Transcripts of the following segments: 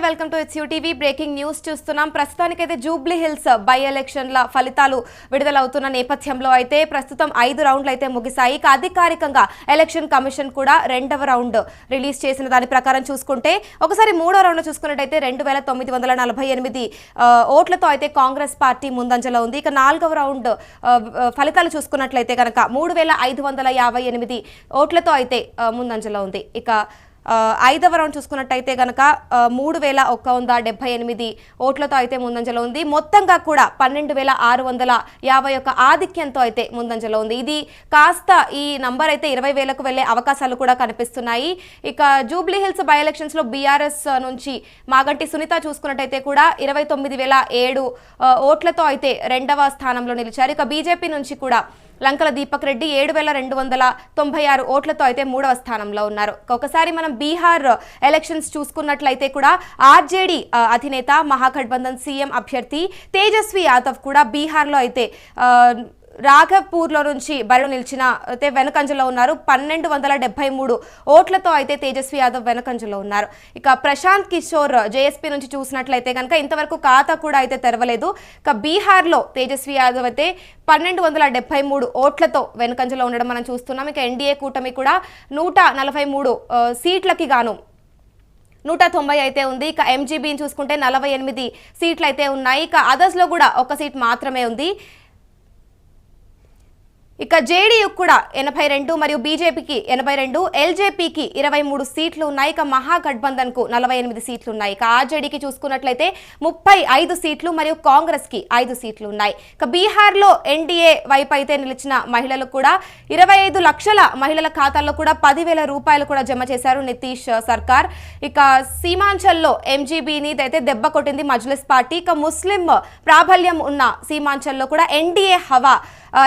Welcome to HUTV breaking news చూస్తున్నాం. ప్రస్తుతానికైతే Jubilee hills by ఎలక్షన్ల ఫలితాలు విడుదలవుతున్న నేపథ్యంలో అయితే ప్రస్తుతం 5 రౌండ్లు అయితే ముగిశాయి. ఇక అధికారికంగా ఎలక్షన్ కమిషన్ కూడా 2వ రౌండ్ రిలీజ్ చేసిన దాని ప్రకారం చూసుకుంటే ఒకసారి 3వ రౌండ్ చూసుకున్నట్టయితే 2948 ఓట్లతో అయితే కాంగ్రెస్ పార్టీ ముందంజలో ఉంది. ఇక 4వ రౌండ్ ఫలితాలు చూసుకున్నట్లయితే కనుక 3558 ఓట్లతో అయితే ముందంజలో ఉంది. ఇక 5వ రౌండ్ చూసుకున్నట్టయితే కనుక 3178 ఓట్లతో అయితే ముందంజలో ఉంది. మొత్తంగా కూడా 12651 ఆధిక్యంతో అయితే ముందంజలో ఉంది. ఇది కాస్త ఈ నంబర్ అయితే 20,000కు వెళ్లే అవకాశాలు కూడా కనిపిస్తున్నాయి. ఇక జూబ్లీ హిల్స్ బై ఎలక్షన్స్ లో బీఆర్ఎస్ నుంచి మాగంటి సునీత చూసుకున్నట్టయితే కూడా 29,007 ఓట్లతో అయితే 2వ స్థానంలో నిలిచారు. ఇక బీజేపీ నుంచి కూడా లంకల దీపక్ రెడ్డి 7,296 ఓట్లతో అయితే 3వ స్థానంలో ఉన్నారు. ఒకసారి మనం బీహార్ ఎలక్షన్స్ చూసుకున్నట్లయితే కూడా ఆర్జేడీ అధినేత మహాగఠబంధన్ సీఎం అభ్యర్థి తేజస్వి యాదవ్ కూడా బీహార్లో అయితే రాఘవ్పూర్లో నుంచి బరిలో నిలిచిన అయితే వెనకంజలో ఉన్నారు. 1,273 ఓట్లతో అయితే తేజస్వి యాదవ్ వెనకంజలో ఉన్నారు. ఇక ప్రశాంత్ కిషోర్ జేఎస్పీ నుంచి చూసినట్లయితే కనుక ఇంతవరకు ఖాతా కూడా అయితే తెరవలేదు. ఇక బీహార్లో తేజస్వి యాదవ్ అయితే 1,273 ఓట్లతో వెనకంజలో ఉండడం మనం చూస్తున్నాం. ఇక ఎన్డీఏ కూటమి కూడా 143 సీట్లకి గాను 190 అయితే ఉంది. ఇక ఎంజీబీని చూసుకుంటే 48 సీట్లు అయితే ఉన్నాయి. ఇక అదర్స్లో కూడా 1 సీట్ మాత్రమే ఉంది. ఇక జేడీయూ కూడా 82 మరియు బీజేపీకి 82, ఎల్జేపీకి 23 సీట్లు ఉన్నాయి. ఇక మహాగఠబంధన్ కు 48 సీట్లు ఉన్నాయి. ఇక ఆర్జేడీకి చూసుకున్నట్లయితే 35 సీట్లు మరియు కాంగ్రెస్ కి 5 సీట్లు ఉన్నాయి. ఇక బీహార్లో ఎన్డీఏ వైపు అయితే నిలిచిన మహిళలకు కూడా 25 లక్షల మహిళల ఖాతాల్లో కూడా 10,000 రూపాయలు కూడా జమ చేశారు నితీష్ సర్కార్. ఇక సీమాంచల్లో ఎంజీబీని అయితే దెబ్బ కొట్టింది మజ్లిస్ పార్టీ. ఇక ముస్లిం ప్రాబల్యం ఉన్న సీమాంచల్లో కూడా ఎన్డీఏ హవా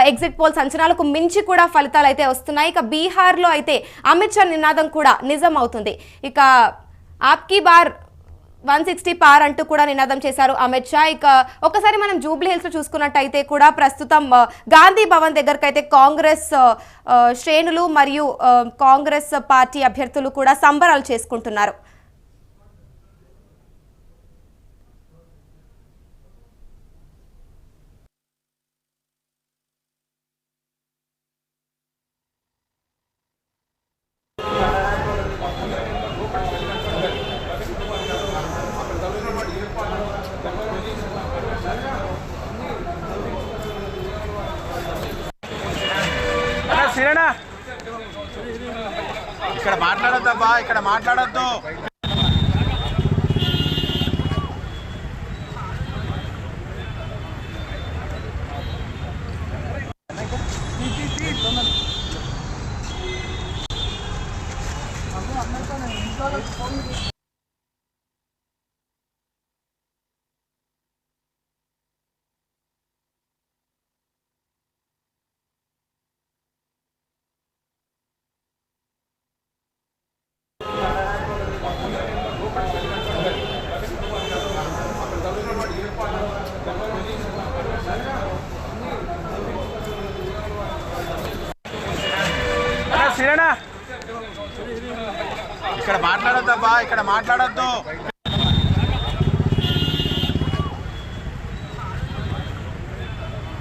ఎగ్జిట్ పోల్స్ అంచనాలకు మించి కూడా ఫలితాలు అయితే వస్తున్నాయి. ఇక బీహార్లో అయితే అమిత్ షా నినాదం కూడా నిజం అవుతుంది. ఇక ఆప్కీ బార్ 160 పార్ అంటూ కూడా నినాదం చేశారు అమిత్ షా. ఇక ఒకసారి మనం జూబ్లీ హిల్స్ లో చూసుకున్నట్టయితే కూడా ప్రస్తుతం గాంధీ భవన్ దగ్గరకు అయితే కాంగ్రెస్ శ్రేణులు మరియు కాంగ్రెస్ పార్టీ అభ్యర్థులు కూడా సంబరాలు చేసుకుంటున్నారు. ఇక్కడ మాట్లాడొద్దబ్బా, ఇక్కడ మాట్లాడొద్దు. ఇక్కడ మాట్లాడొద్దబ్బా, ఇక్కడ మాట్లాడొద్దు.